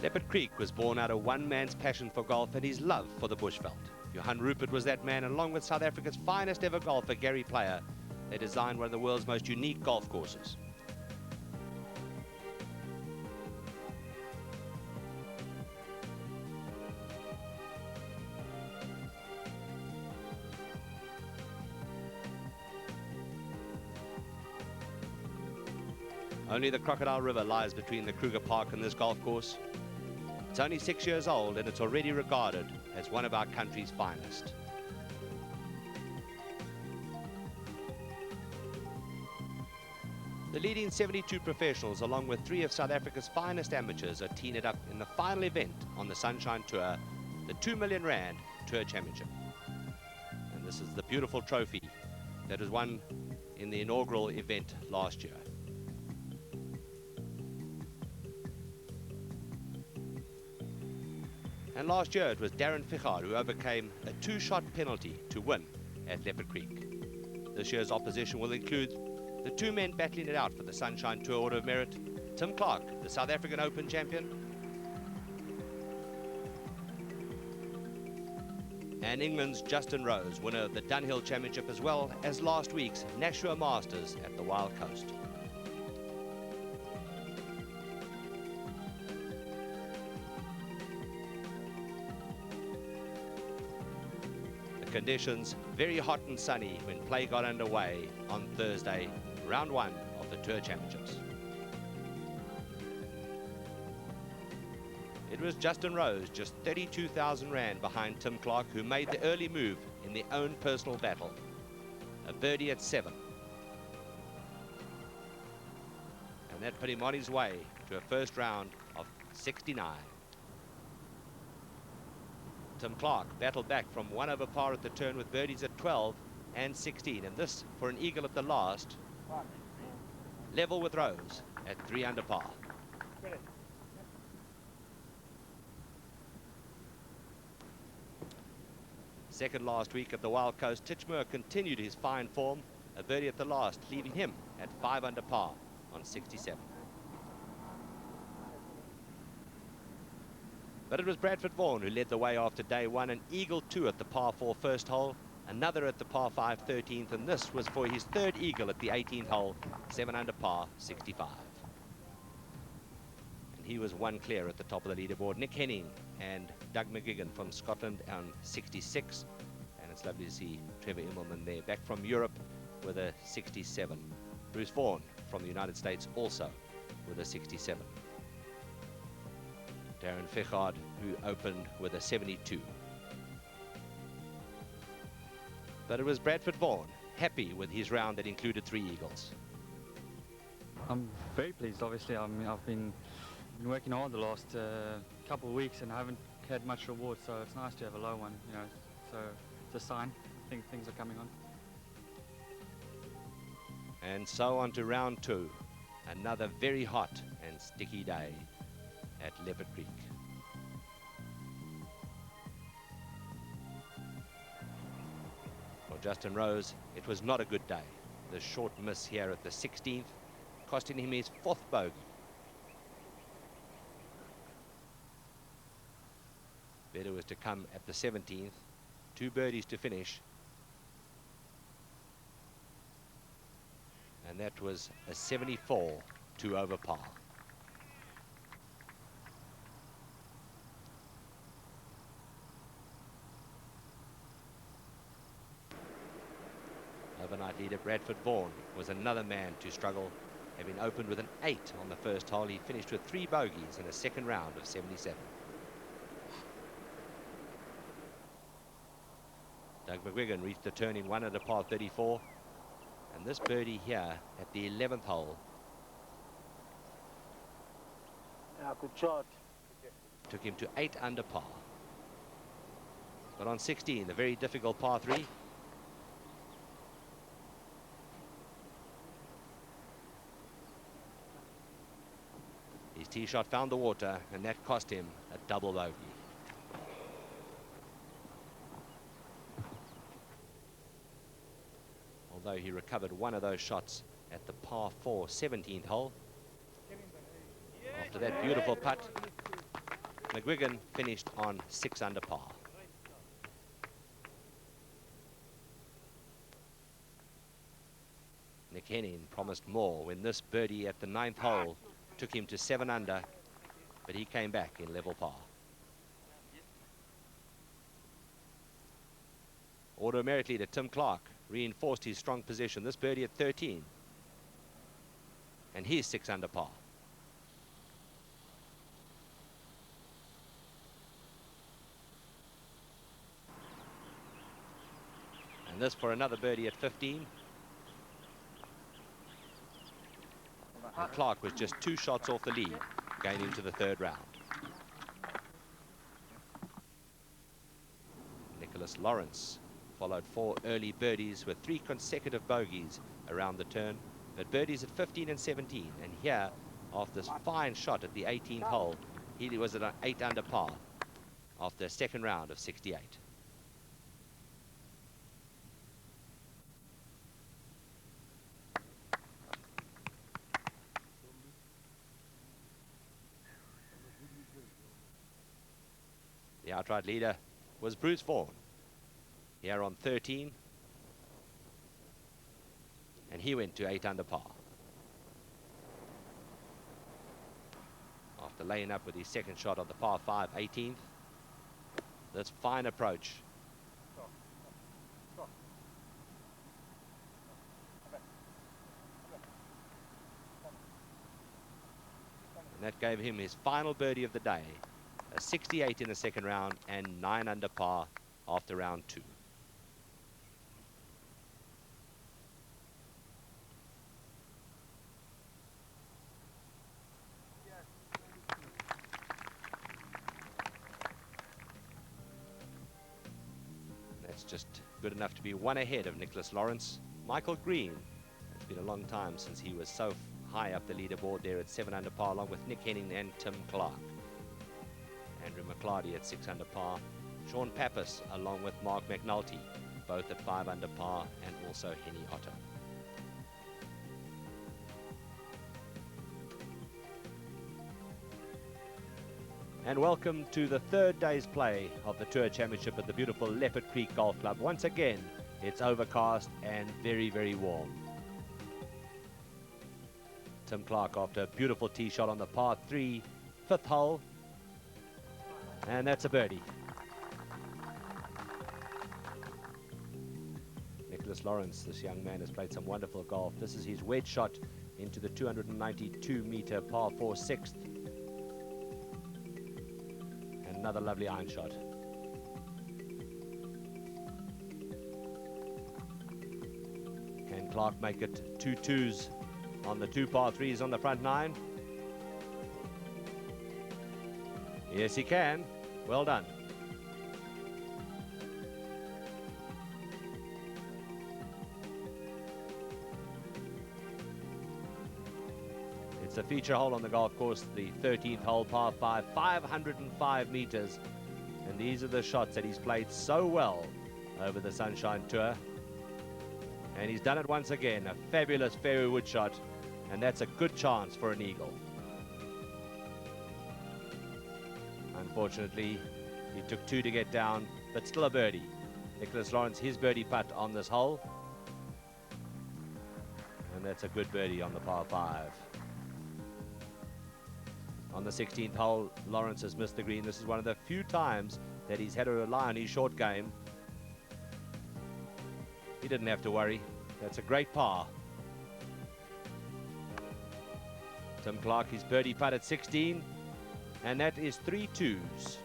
Leopard Creek was born out of one man's passion for golf and his love for the bushveld. Johan Rupert was that man, and along with South Africa's finest ever golfer, Gary Player, they designed one of the world's most unique golf courses. Only the Crocodile River lies between the Kruger Park and this golf course. It's only 6 years old and it's already regarded as one of our country's finest. The leading 72 professionals, along with 3 of South Africa's finest amateurs, are teeing it up in the final event on the Sunshine Tour, the 2 million rand Tour Championship. And this is the beautiful trophy that was won in the inaugural event last year. And last year it was Darren Fichard who overcame a 2-shot penalty to win at Leopard Creek. This year's opposition will include the 2 men battling it out for the Sunshine Tour Order of Merit: Tim Clark, the South African Open champion, and England's Justin Rose, winner of the Dunhill Championship, as well as last week's Nashua Masters at the Wild Coast. Conditions very hot and sunny when play got underway on Thursday, round 1 of the Tour Championships. It was Justin Rose, just 32,000 rand behind Tim Clark, who made the early move in their own personal battle. A birdie at 7. And that put him on his way to a first round of 69. Tim Clark battled back from 1 over par at the turn with birdies at 12 and 16, and this for an eagle at the last, level with Rose at 3 under par. Second last week at the Wild Coast, Titchmore continued his fine form, a birdie at the last, leaving him at 5 under par on 67. But it was Bradford Vaughan who led the way after day 1, an eagle 2 at the par 4 first hole, another at the par 5 13th, and this was for his 3rd eagle at the 18th hole, 7 under par 65. And he was 1 clear at the top of the leaderboard. Nick Henning and Doug McGuigan from Scotland on 66, and it's lovely to see Trevor Immelman there, back from Europe with a 67. Bruce Vaughan from the United States also with a 67. Darren Fichard, who opened with a 72. But it was Bradford Vaughan, happy with his round that included 3 eagles. I'm very pleased, obviously. I mean, I've been working hard the last couple of weeks and I haven't had much reward, so it's nice to have a low one, you know. So it's a sign. I think things are coming on. And so on to round 2. Another very hot and sticky day at Leopard Creek. For Justin Rose, it was not a good day. The short miss here at the 16th, costing him his 4th bogey. Better was to come at the 17th, 2 birdies to finish. And that was a 74, 2 over par. Overnight leader Bradford Vaughan was another man to struggle. Having opened with an 8 on the first hole, he finished with 3 bogeys in a second round of 77. Doug McGuigan reached the turn in 1 under par 34, and this birdie here at the 11th hole good shot. took him to 8 under par. But on 16, the very difficult par 3, his tee shot found the water, and that cost him a double bogey. Although he recovered 1 of those shots at the par 4 17th hole. After that beautiful putt, McGuigan finished on 6 under par. Nick Henning promised more when this birdie at the 9th hole took him to 7 under, but he came back in level par. Auto Merit leader Tim Clark reinforced his strong position. This birdie at 13, and he's 6 under par. And this for another birdie at 15. And Clark was just 2 shots off the lead going into the 3rd round. Nicholas Lawrence followed 4 early birdies with 3 consecutive bogeys around the turn, but birdies at 15 and 17. And here, after this fine shot at the 18th hole, he was at an 8 under par after a 2nd round of 68. The outright leader was Bruce Vaughan, here on 13, and he went to 8 under par. After laying up with his 2nd shot on the par 5 18th, this fine approach. And that gave him his final birdie of the day, a 68 in the 2nd round and 9 under par after round 2. That's just good enough to be 1 ahead of Nicholas Lawrence. Michael Green, it's been a long time since he was so high up the leaderboard there at 7 under par, along with Nick Henning and Tim Clark. Andrew McClarty at 6 under par. Sean Pappas along with Mark McNulty, both at 5 under par, and also Henny Otter. And welcome to the 3rd day's play of the Tour Championship at the beautiful Leopard Creek Golf Club. Once again, it's overcast and very, very warm. Tim Clark after a beautiful tee shot on the par 3 5th hole, and that's a birdie. Nicholas Lawrence, this young man, has played some wonderful golf. This is his wedge shot into the 292-meter par 4 6th. And another lovely iron shot. Can Clark make it 2 2s on the 2 par 3s on the front 9? Yes, he can. Well done. It's a feature hole on the golf course, the 13th hole, par 5, 505 meters. And these are the shots that he's played so well over the Sunshine Tour. And he's done it once again, a fabulous fairway wood shot, and that's a good chance for an eagle. Unfortunately, he took 2 to get down, but still a birdie. Nicholas Lawrence, his birdie putt on this hole. And that's a good birdie on the par 5. On the 16th hole, Lawrence has missed the green. This is one of the few times that he's had to rely on his short game. He didn't have to worry. That's a great par. Tim Clark, his birdie putt at 16, and that is 3 2s.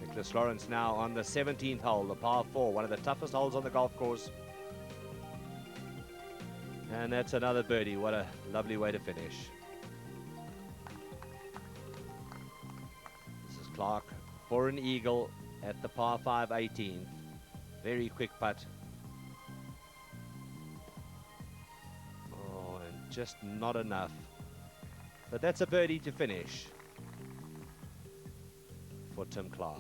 Nicholas Lawrence now on the 17th hole, the par 4, one of the toughest holes on the golf course. And that's another birdie. What a lovely way to finish. This is Clark for an eagle at the par 5 18th. Very quick putt. Oh, and just not enough. But that's a birdie to finish for Tim Clark.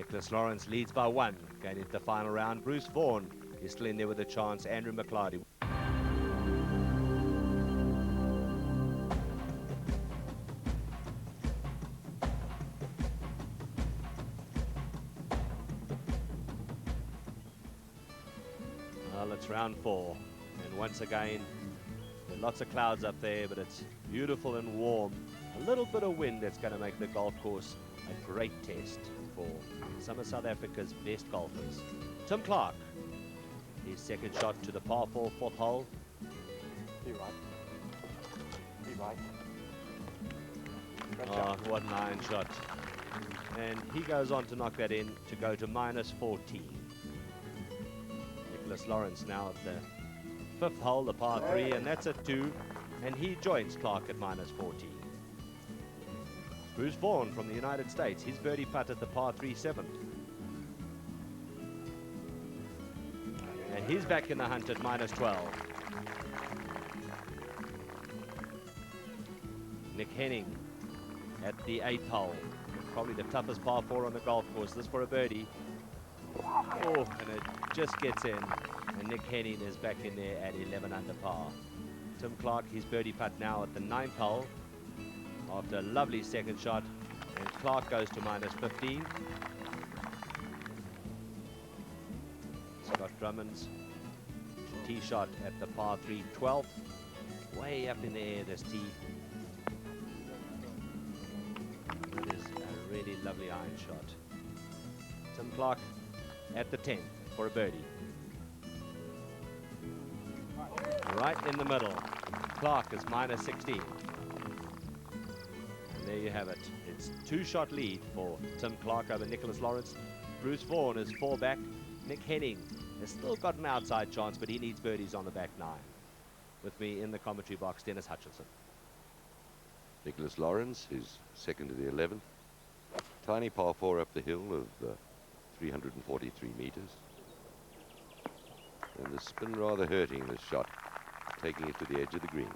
Nicholas Lawrence leads by 1 going into the final round. Bruce Vaughan is still in there with a chance. Andrew McLeody. Well, it's round 4, and once again, there are lots of clouds up there, but it's beautiful and warm. A little bit of wind that's going to make the golf course a great test for some of South Africa's best golfers. Tim Clark, his second shot to the par 4 fourth hole. Be right. Be right. Oh, what an iron shot. And he goes on to knock that in to go to minus 14. Nicholas Lawrence now at the fifth hole, the par 3, and that's at 2, and he joins Clark at minus 14. Bruce Vaughan from the United States, his birdie putt at the par 3 7th. And he's back in the hunt at minus 12. Nick Henning at the 8th hole. Probably the toughest par 4 on the golf course. This for a birdie. Oh, and it just gets in. And Nick Henning is back in there at 11 under par. Tim Clark, his birdie putt now at the 9th hole after a lovely second shot. And Clark goes to minus 15. Scott Drummond's tee shot at the par 3 12th. Way up in the air, this tee. It is a really lovely iron shot. Tim Clark at the 10th for a birdie. Right in the middle. Clark is minus 16. And there you have it. It's 2-shot lead for Tim Clark over Nicholas Lawrence. Bruce Vaughan is 4 back. Nick Henning has still got an outside chance, but he needs birdies on the back 9. With me in the commentary box, Dennis Hutchinson. Nicholas Lawrence, his second to the 11th. Tiny par 4 up the hill of 343 meters. And the spin rather hurting this shot, taking it to the edge of the green.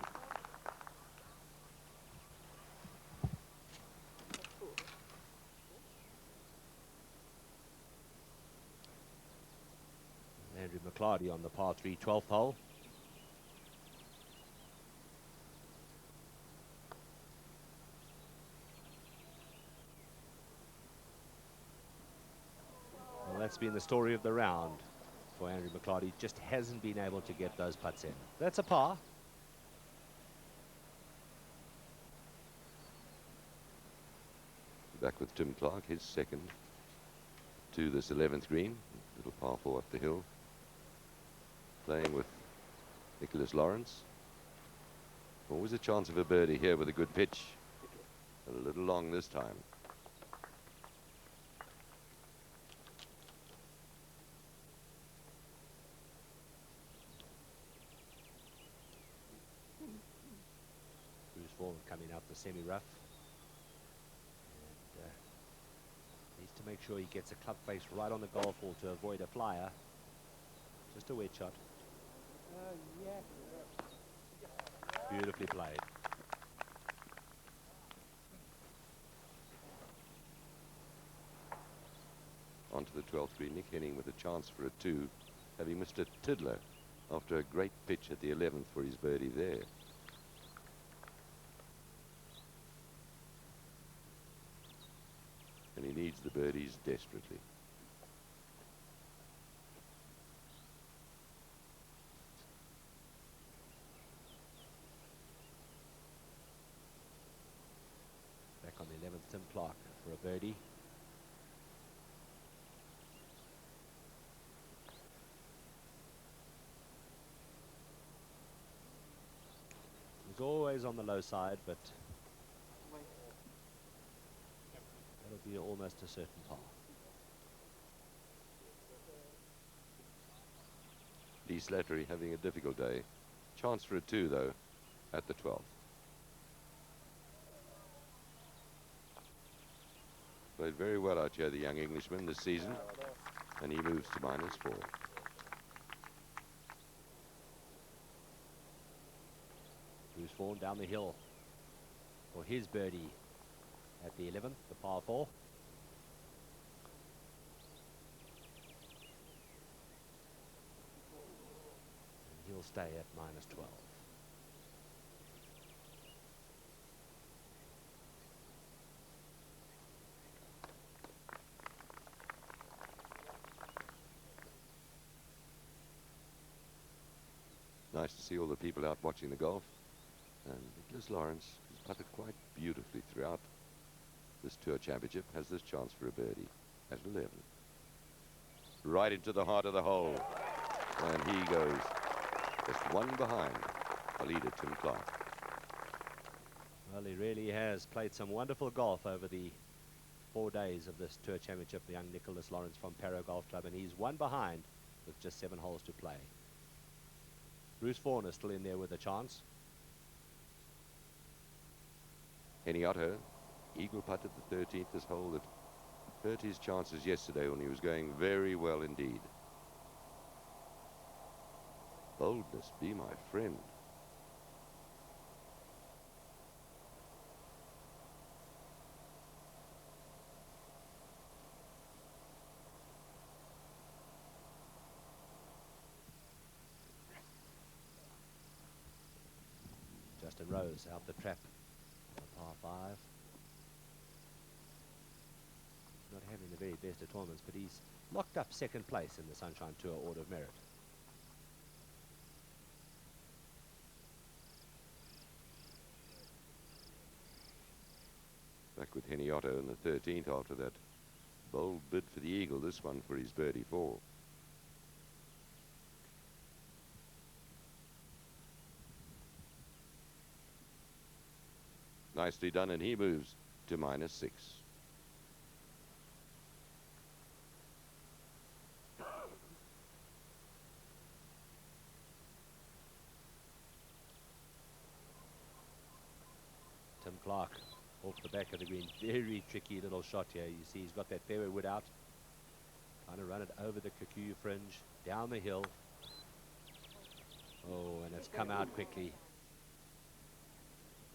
Andrew McLeody on the par 3 12th hole. Well, that's been the story of the round for Andrew McLeody. Just hasn't been able to get those putts in. That's a par. Back with Tim Clark, his second to this 11th green. Little par 4 up the hill. Playing with Nicholas Lawrence. Always a chance of a birdie here with a good pitch. A little long this time. Bruce Vaughan coming out the semi-rough. And needs to make sure he gets a club face right on the golf ball to avoid a flyer. Just a wedge shot. Beautifully played. On to the 12th green, Nick Henning with a chance for a 2, having missed a tiddler after a great pitch at the 11th for his birdie there. And he needs the birdies desperately. Back on the 11th, Tim Clark for a birdie. He's always on the low side, but that'll be almost a certain par. Lee Slattery having a difficult day. Chance for a 2 though at the 12th. Played very well out here, the young Englishman, this season, and he moves to minus 4. Bruce Vaughan down the hill for his birdie at the 11th, the par 4. will stay at -12. Nice to see all the people out watching the golf. And Nicholas Lawrence, who's putted quite beautifully throughout this Tour Championship, has this chance for a birdie at 11. Right into the heart of the hole. And he goes just one behind the leader, Tim Clark. Well, he really has played some wonderful golf over the 4 days of this Tour Championship, the young Nicholas Lawrence from Para Golf Club, and he's one behind with just 7 holes to play. Bruce Vaughan is still in there with a chance. Henny Otto, eagle putt at the 13th this hole that hurt his chances yesterday when he was going very well indeed. Boldness be my friend. Justin Rose out the trap on par 5. Not having the very best of tournaments, but he's locked up second place in the Sunshine Tour Order of Merit. Back with Henny Otto in the 13th after that bold bid for the eagle, this one for his birdie 4. Nicely done, and he moves to -6. Tim Clark off the back of the green. Very tricky little shot here. You see he's got that fairway wood out. Trying to run it over the Kikuyu fringe, down the hill. Oh, and it's come out quickly.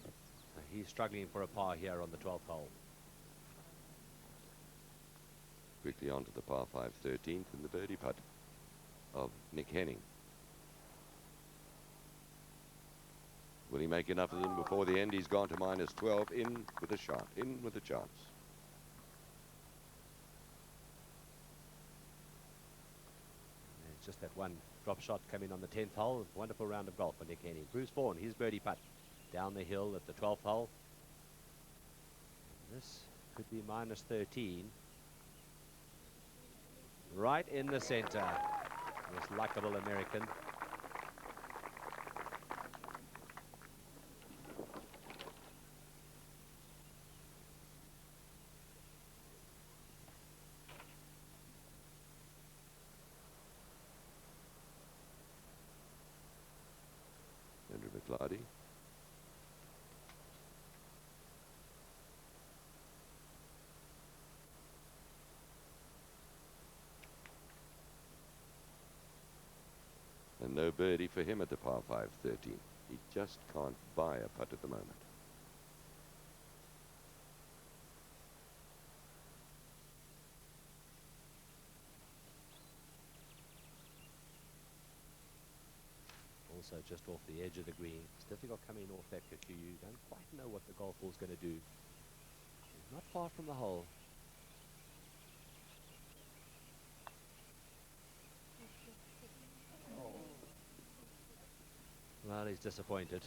So he's struggling for a par here on the 12th hole. Quickly onto the par 5 13th and the birdie putt of Nick Henning. Will he make enough of them before the end? He's gone to -12. In with a shot. In with a chance. It's just that one drop shot coming on the 10th hole. Wonderful round of golf for Nick Henning. Bruce Vaughan, his birdie putt down the hill at the 12th hole. This could be -13. Right in the center. This likable American. Andrew McLarty. And no birdie for him at the par 5 13. He just can't buy a putt at the moment. Also just off the edge of the green. It's difficult coming off that Kikuyu. You don't quite know what the golf ball's going to do. He's not far from the hole. Well, he's disappointed,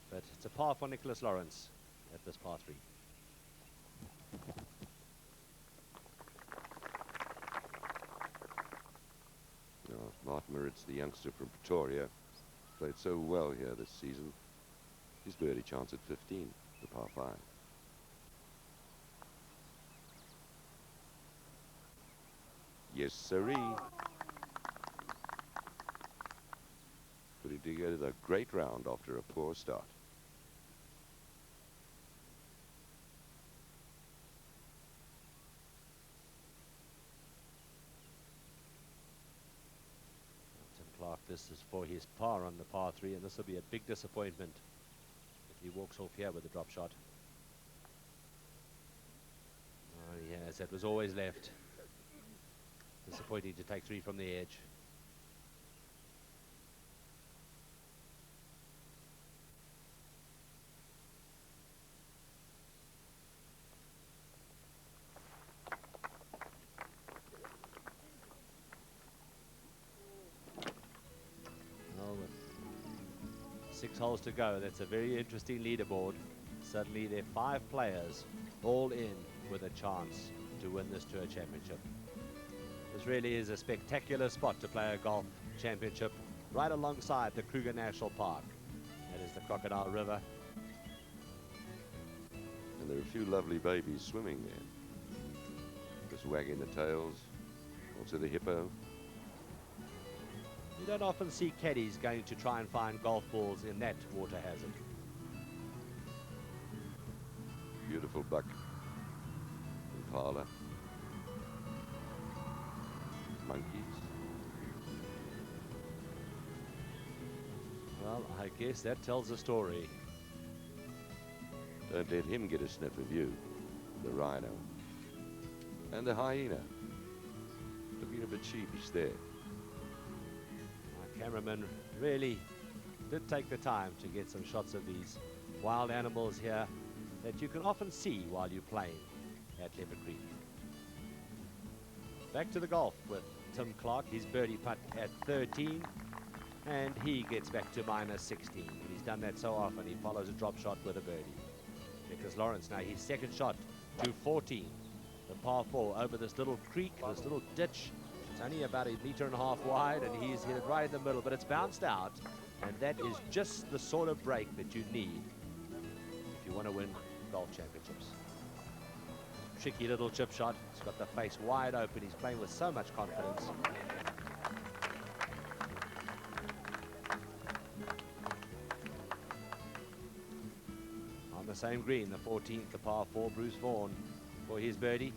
but it's a par for Nicholas Lawrence at this par 3. Martin Moritz, the youngster from Pretoria, played so well here this season. His birdie chance at 15, the par 5. Yes, sirree. Putting together a great round after a poor start. Tim Clark, this is for his par on the par 3, and this will be a big disappointment if he walks off here with a drop shot. Oh, yes, that was always left. Disappointing to take 3 from the edge. 6 holes to go. That's a very interesting leaderboard. Suddenly there are 5 players all in with a chance to win this Tour Championship. This really is a spectacular spot to play a golf championship, right alongside the Kruger National Park. That is the Crocodile River. And there are a few lovely babies swimming there. Just wagging the tails. Also the hippo. You don't often see caddies going to try and find golf balls in that water hazard. Beautiful buck. Impala. Monkeys. Well, I guess that tells a story. Don't let him get a sniff of you. The rhino. And the hyena. Looking a bit sheepish there. My cameraman really did take the time to get some shots of these wild animals here that you can often see while you're playing at Leopard Creek. Back to the golf with Tim Clark. His birdie putt at 13, and he gets back to minus 16. And he's done that so often. He follows a drop shot with a birdie. Nicholas Lawrence now his second shot to 14. The par 4 over this little creek, this little ditch. It's only about 1.5 meters wide, and he's hit it right in the middle, but it's bounced out, and that is just the sort of break that you need if you want to win golf championships. Tricky little chip shot. He's got the face wide open. He's playing with so much confidence. On the same green, the 14th, the par 4, Bruce Vaughan for his birdie.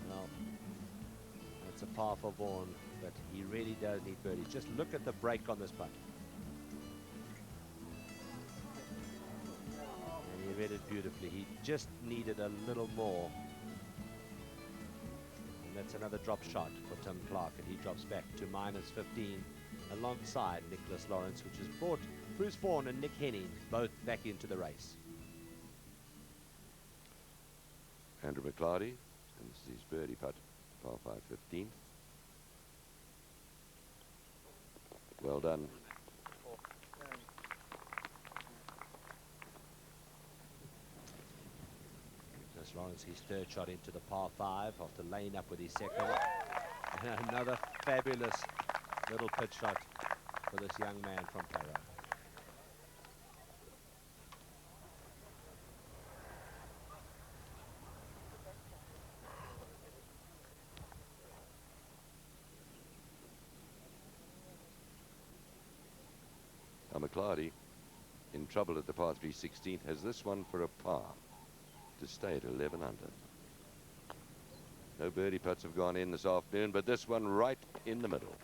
Well, it's a par for Vaughan, but he really does need birdie. Just look at the break on this putt. And he read it beautifully. He just needed a little more. And that's another drop shot for Tim Clark, and he drops back to minus 15 alongside Nicholas Lawrence, which has brought Bruce Vaughan and Nick Henning both back into the race. Andrew McClarty, and this is his birdie putt, par 5, 15. Well done. Nicholas Lawrence, his third shot into the par 5 after laying up with his second. And another fabulous little pitch shot for this young man from Para. Now McClarty, in trouble at the par 3 16th, has this one for a par to stay at 11 under. No birdie putts have gone in this afternoon, but this one right in the middle.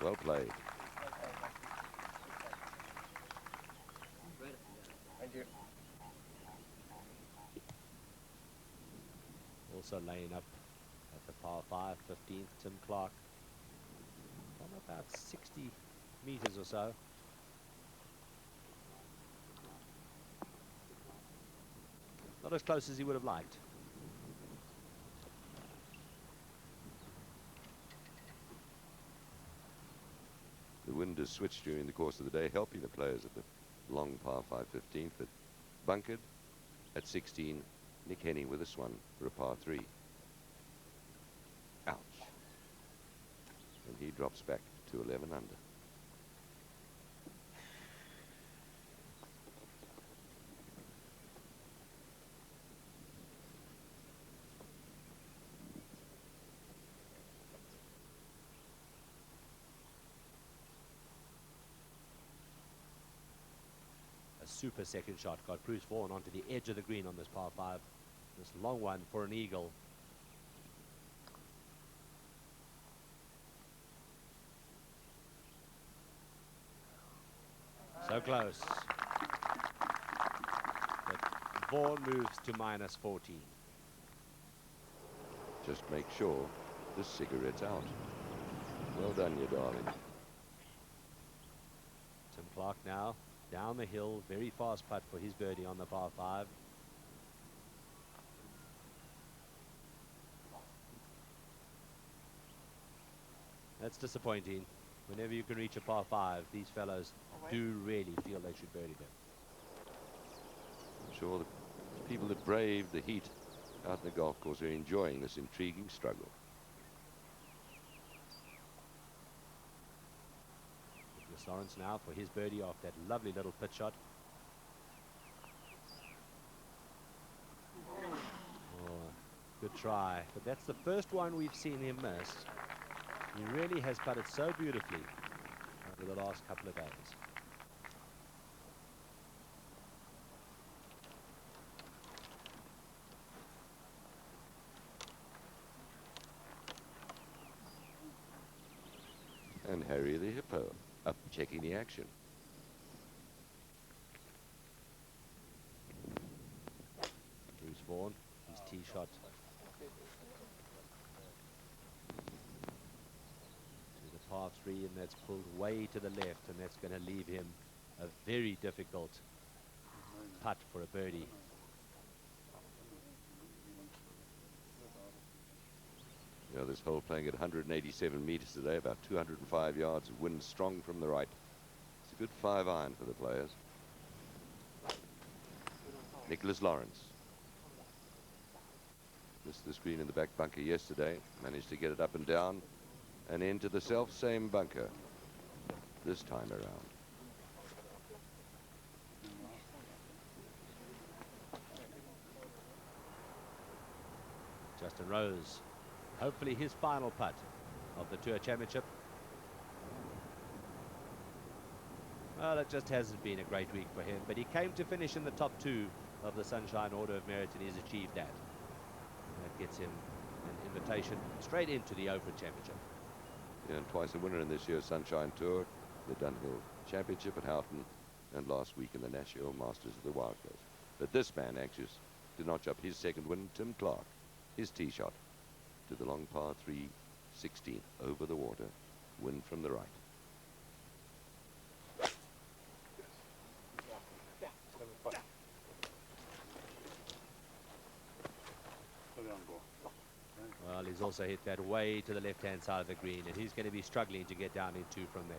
Well played. Thank you. Also laying up at the par 5, 15th, Tim Clark. From about 60 meters or so. Not as close as he would have liked. The wind has switched during the course of the day, helping the players at the long par 5 15th, but bunkered at 16. Nick Henning with this one for a par 3. Ouch. And he drops back to 11 under. Super second shot got Bruce Vaughan onto the edge of the green on this par 5. This long one for an eagle. So close. But Vaughan moves to minus 14. Just make sure the cigarette's out. Well done, you darling. Tim Clark now down the hill, very fast putt for his birdie on the par 5. That's disappointing. Whenever you can reach a par 5, these fellows do really feel they should birdie them. I'm sure the people that brave the heat out in the golf course are enjoying this intriguing struggle. Nicholas Lawrence now for his birdie off that lovely little pitch shot. Oh, good try, but that's the first one we've seen him miss. He really has putted so beautifully over the last couple of days. And Harry the Hippo up checking the action. Bruce Vaughan, his tee shot to the par 3, and that's pulled way to the left, and that's going to leave him a very difficult putt for a birdie. You know, this hole playing at 187 meters today, about 205 yards, wind strong from the right. It's a good 5-iron for the players. Nicholas Lawrence missed the screen in the back bunker yesterday, managed to get it up and down and into the self-same bunker this time around. Justin Rose, hopefully his final putt of the Tour Championship. Well, it just hasn't been a great week for him, but he came to finish in the top 2 of the Sunshine Order of Merit, and he's achieved that. And that gets him an invitation straight into the Open Championship. Yeah, and twice a winner in this year's Sunshine Tour, the Dunhill Championship at Houghton, and last week in the National Masters of the Wild Coast. But this man anxious to notch up his second win, Tim Clark, his tee shot to the long par 3, 16th over the water, wind from the right. Well, he's also hit that way to the left-hand side of the green, and he's going to be struggling to get down into from there.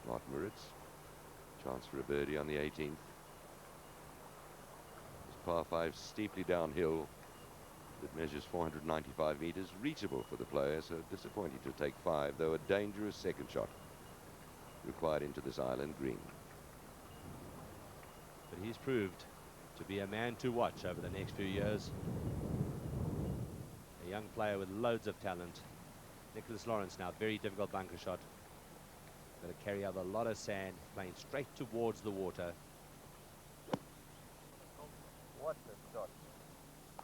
Martin Moritz, chance for a birdie on the 18th. This par 5 steeply downhill. It measures 495 meters, reachable for the player, so disappointing to take 5, though a dangerous second shot required into this island green. But he's proved to be a man to watch over the next few years. A young player with loads of talent. Nicholas Lawrence now, very difficult bunker shot. Got to carry out a lot of sand, playing straight towards the water. What a shot.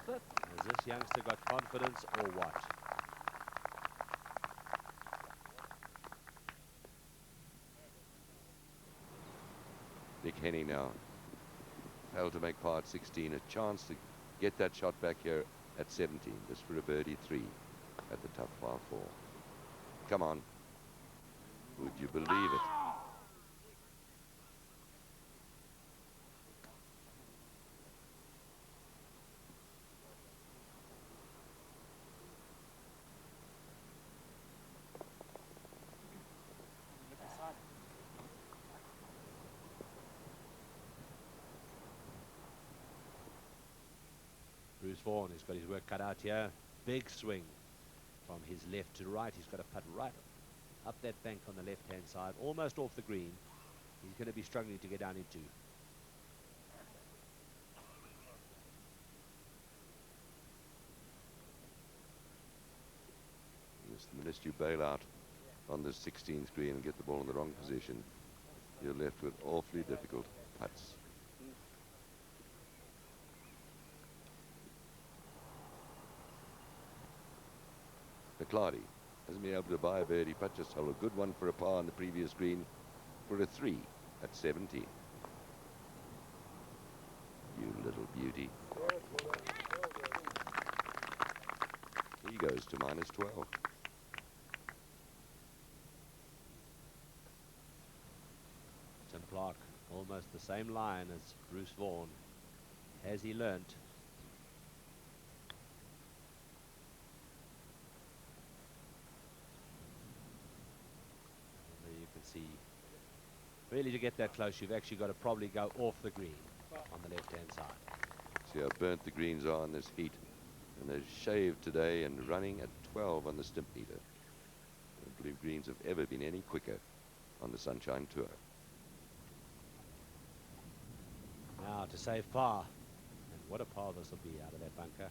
Has this youngster got confidence or what? Nick Henning now failed to make par 16, a chance to get that shot back here at 17, just for a birdie 3 at the tough par 4. Come on. Would you believe it? Bruce Vaughan has got his work cut out here. Big swing from his left to right. He's got to putt right up that bank on the left-hand side, almost off the green. He's going to be struggling to get down into. Just the minute you bail out on the 16th green and get the ball in the wrong position, you're left with awfully difficult putts. McClarty hasn't been able to buy a birdie putt, just held a good one for a par on the previous green for a 3 at 17. You little beauty. He goes to -12. Tim Clark, almost the same line as Bruce Vaughan. Has he learnt? Really, to get that close, you've actually got to probably go off the green on the left-hand side. See how burnt the greens are in this heat. And they're shaved today and running at 12 on the stimp meter. The blue greens have ever been any quicker on the Sunshine Tour. Now to save par. And what a par this will be out of that bunker.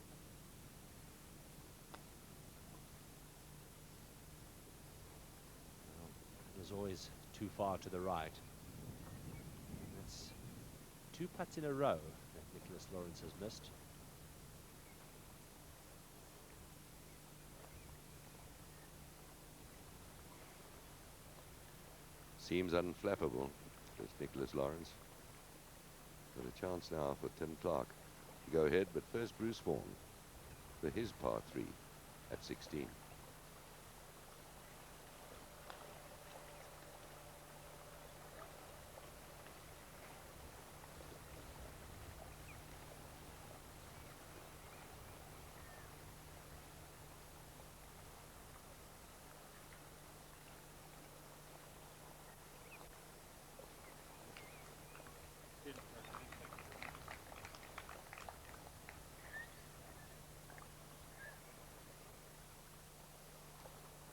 Well, it was always too far to the right. That's 2 putts in a row that Nicholas Lawrence has missed. Seems unflappable, this Nicholas Lawrence. Got a chance now for Tim Clark to go ahead, but first Bruce Vaughan for his par 3 at 16.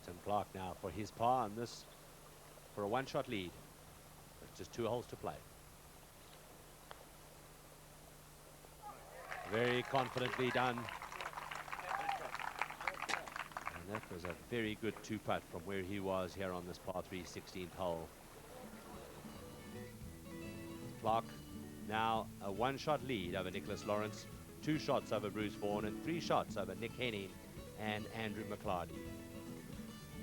Tim Clark now for his par, and this for a one-shot lead. There's just 2 holes to play. Very confidently done. And that was a very good 2-putt from where he was here on this par 3 16th hole. Clark now a 1-shot lead over Nicholas Lawrence, 2 shots over Bruce Vaughan, and 3 shots over Nick Henning and Andrew McLarty.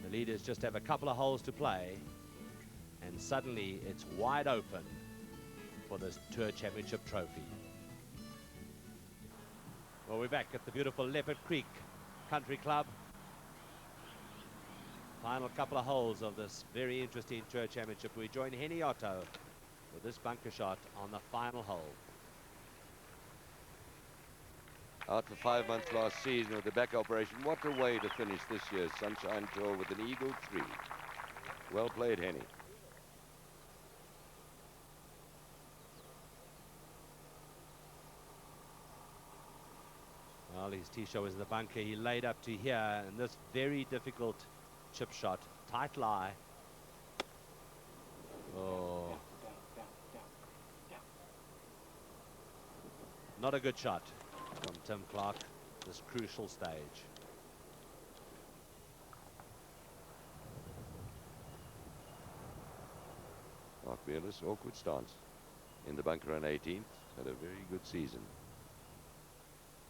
The leaders just have a couple of holes to play, and suddenly it's wide open for this Tour Championship trophy. Well, we're back at the beautiful Leopard Creek Country Club. Final couple of holes of this very interesting Tour Championship. We join Henny Otto with this bunker shot on the final hole. Out for 5 months last season with the back operation. What a way to finish this year's Sunshine Tour with an eagle 3. Well played, Henny. Well, his tee shot was in the bunker. He laid up to here, and this very difficult chip shot. Tight lie. Oh. Not a good shot from Tim Clark, this crucial stage. Mark Mearlis, awkward stance in the bunker on 18th. Had a very good season.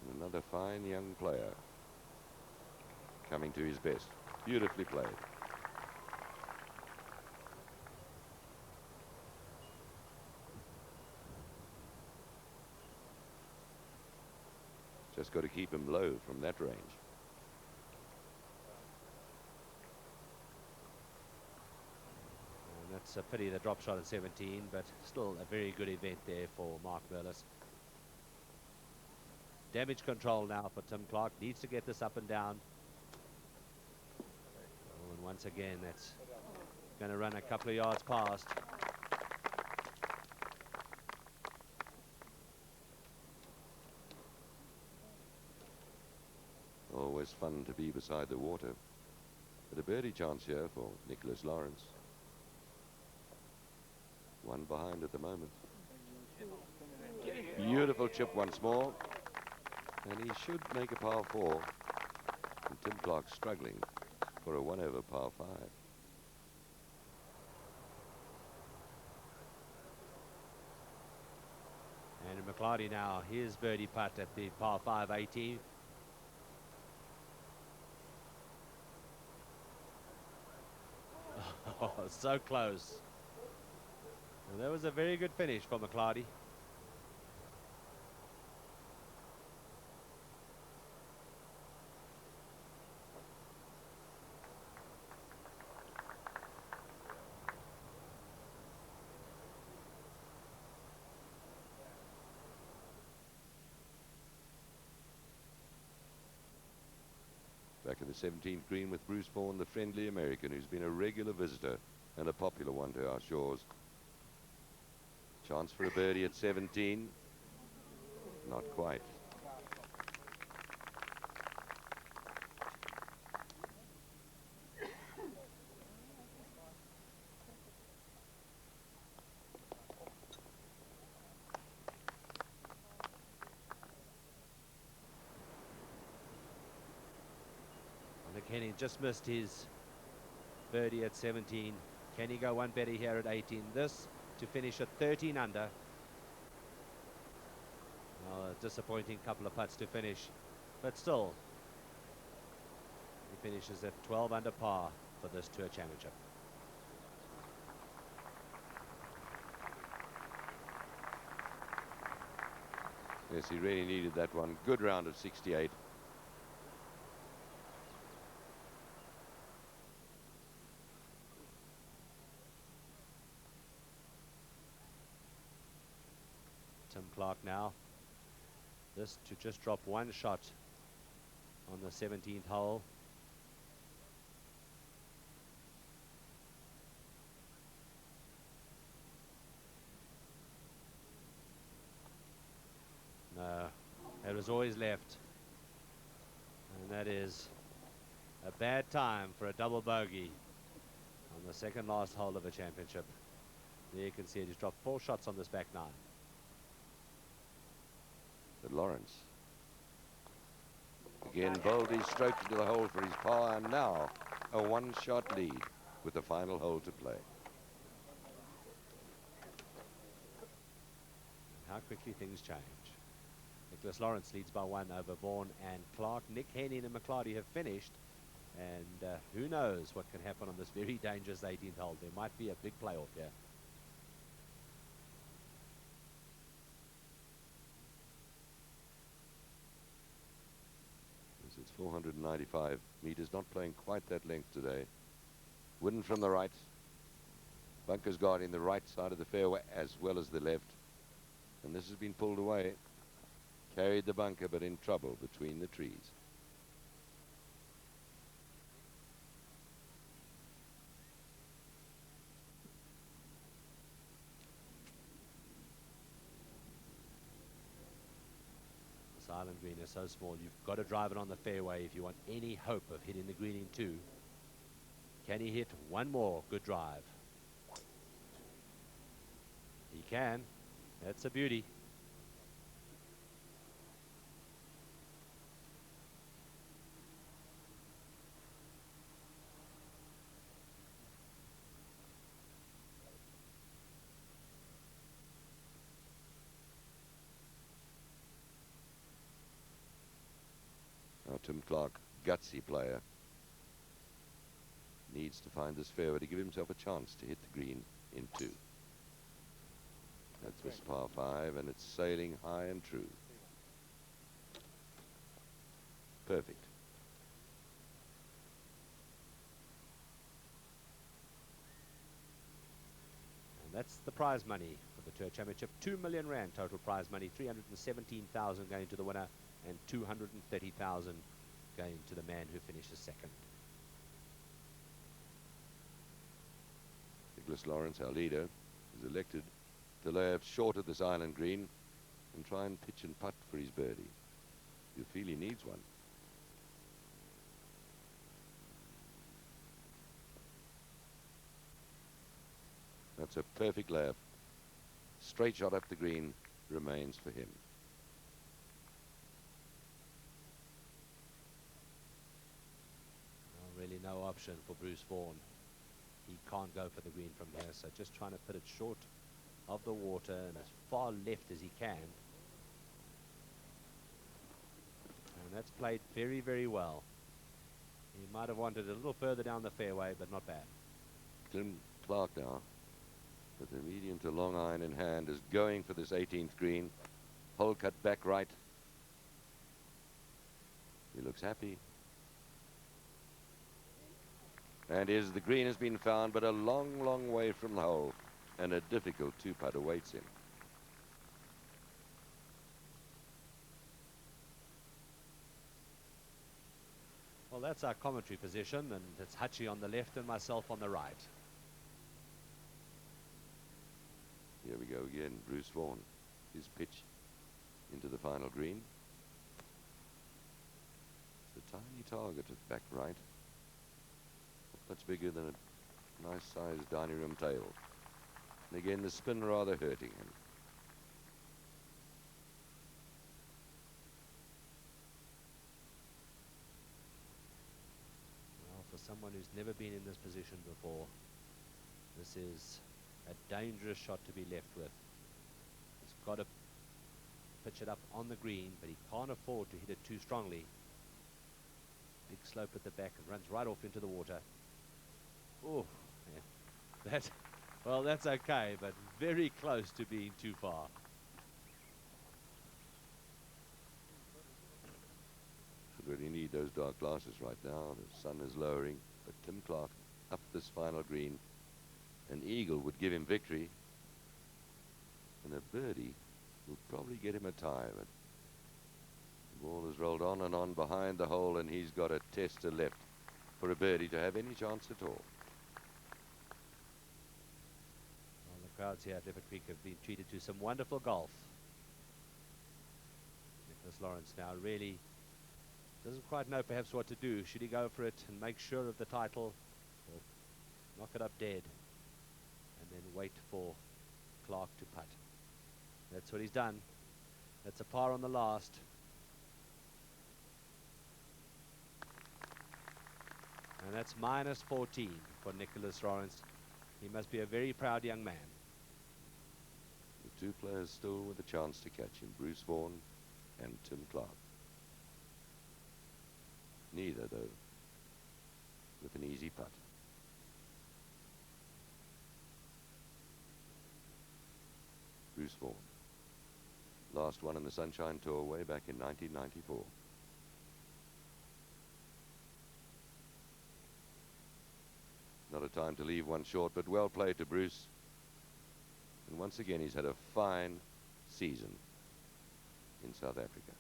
And another fine young player coming to his best. Beautifully played. Just got to keep him low from that range. And that's a pity, the drop shot at 17, but still a very good event there for Mark Mearlis. Damage control now for Tim Clark. Needs to get this up and down. Oh, and once again, that's going to run a couple of yards past. Always fun to be beside the water. But a birdie chance here for Nicholas Lawrence. 1 behind at the moment. Beautiful chip once more. And he should make a par 4. And Tim Clark struggling for a 1 over par 5. And McLarty now, his birdie putt at the par 5 18. Oh, so close. And that was a very good finish for McLarty. Back at the 17th green with Bruce Vaughan, the friendly American who's been a regular visitor and a popular one to our shores. Chance for a birdie at 17. Not quite. Nick Henning just missed his birdie at 17. Can he go one better here at 18? This to finish at 13 under. A disappointing couple of putts to finish, but still, he finishes at 12 under par for this Tour Championship. Yes, he really needed that one. Good round of 68. Tim Clark now. This to just drop one shot on the 17th hole. No, it was always left. And that is a bad time for a double bogey on the second last hole of a championship. There you can see it. He's dropped 4 shots on this back 9. But Lawrence again boldly stroked into the hole for his par, and now a 1-shot lead with the final hole to play. How quickly things change. Nicholas Lawrence leads by 1 over Vaughan and Clark. Nick Henning and McClarty have finished, and who knows what can happen on this very dangerous 18th hole. There might be a big playoff here. It's 495 meters, not playing quite that length today. Wind from the right. Bunkers guarding the right side of the fairway as well as the left. And this has been pulled away. Carried the bunker, but in trouble between the trees. This island green is so small, you've got to drive it on the fairway if you want any hope of hitting the green in 2. Can he hit one more good drive? He can. That's a beauty. Now Tim Clark, gutsy player, needs to find this fairway to give himself a chance to hit the green in 2. That's this par 5, and it's sailing high and true. Perfect. And that's the prize money for the Tour Championship. 2 million rand total prize money, 317,000 going to the winner and 230,000 going to the man who finishes second. Nicholas Lawrence, our leader, is elected to lay up short of this island green and try and pitch and putt for his birdie. You feel he needs one. That's a perfect layup. Straight shot up the green remains for him. Well, really no option for Bruce Vaughan. He can't go for the green from here, so just trying to put it short of the water and as far left as he can. And that's played very, very well. He might have wanted a little further down the fairway, but not bad. Tim Clark now, with the medium to long iron in hand, is going for this 18th green. Hole cut back right. He looks happy. And the green has been found, but a long, long way from the hole, and a difficult 2-putt awaits him. Well, that's our commentary position, and it's Hutchie on the left and myself on the right. Here we we go again. Bruce Vaughan, his pitch into the final green. It's a tiny target at back right. Not much bigger than a nice sized dining room table. And again, the spin rather hurting him. Well, for someone who's never been in this position before, this is a dangerous shot to be left with. He's got to pitch it up on the green, but he can't afford to hit it too strongly. Big slope at the back and runs right off into the water. Oh, yeah. Well, that's okay, but very close to being too far. Should really need those dark glasses right now. The sun is lowering, but Tim Clark up this final green. An eagle would give him victory, and a birdie will probably get him a tie. But the ball has rolled on and on behind the hole, and he's got a tester left for a birdie to have any chance at all. Well, the crowds here at Leopard Creek have been treated to some wonderful golf. Nicholas Lawrence now really doesn't quite know perhaps what to do. Should he go for it and make sure of the title, or knock it up dead and then wait for Clark to putt? That's what he's done. That's a par on the last. And that's minus 14 for Nicholas Lawrence. He must be a very proud young man. The two players still with a chance to catch him, Bruce Vaughan and Tim Clark. Neither, though, with an easy putt. Bruce Vaughan. Last one in the Sunshine Tour way back in 1994. Not a time to leave one short, but well played to Bruce. And once again, he's had a fine season in South Africa.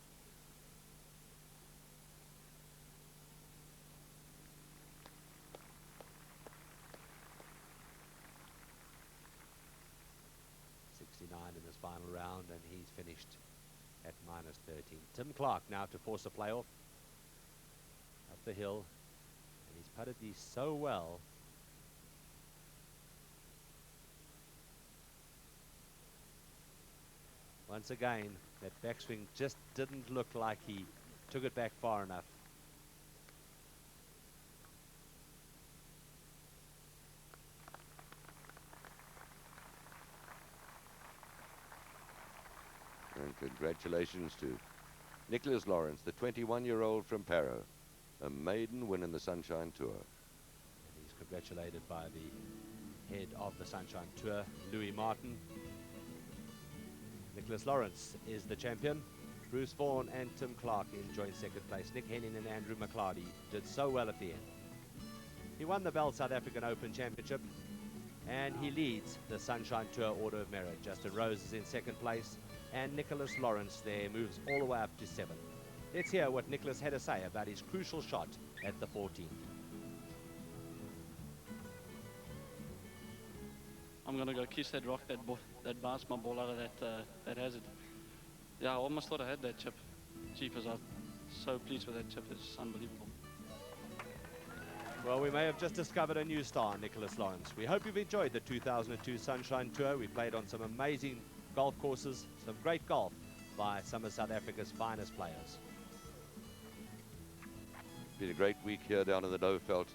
In this final round, and he's finished at minus 13. Tim Clark now to force a playoff up the hill, and he's putted these so well. Once again, that backswing just didn't look like he took it back far enough. And congratulations to Nicholas Lawrence, the 21-year-old from Parow, a maiden win in the Sunshine Tour. And he's congratulated by the head of the Sunshine Tour, Louis Martin. Nicholas Lawrence is the champion. Bruce Vaughan and Tim Clark in joint second place. Nick Henning and Andrew McLeody did so well at the end. He won the Bell South African Open Championship, and he leads the Sunshine Tour Order of Merit. Justin Rose is in second place, and Nicholas Lawrence there moves all the way up to 7th. Let's hear what Nicholas had to say about his crucial shot at the 14th. I'm going to go kiss that rock that bounced my ball out of that hazard. Yeah, I almost thought I had that chip. Jeepers, I'm so pleased with that chip. It's unbelievable. Well, we may have just discovered a new star, Nicholas Lawrence. We hope you've enjoyed the 2002 Sunshine Tour. We played on some amazing golf courses, some great golf by some of South Africa's finest players. Been a great week here down in the Noveld.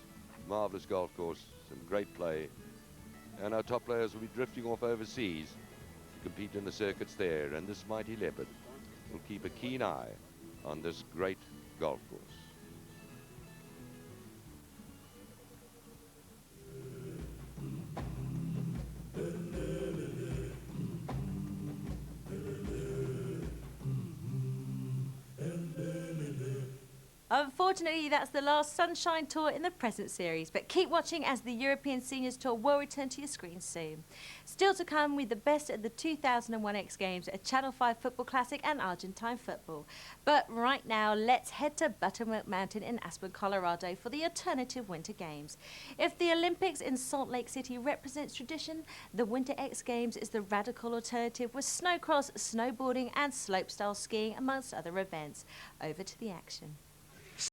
Marvellous golf course, some great play. And our top players will be drifting off overseas to compete in the circuits there. And this mighty leopard will keep a keen eye on this great golf course. Unfortunately, that's the last Sunshine Tour in the present series, but keep watching as the European Seniors Tour will return to your screens soon. Still to come with the best at the 2001 X Games, a Channel 5 football classic and Argentine football. But right now, let's head to Buttermilk Mountain in Aspen, Colorado for the alternative Winter Games. If the Olympics in Salt Lake City represents tradition, the Winter X Games is the radical alternative with snowcross, snowboarding and slopestyle skiing amongst other events. Over to the action.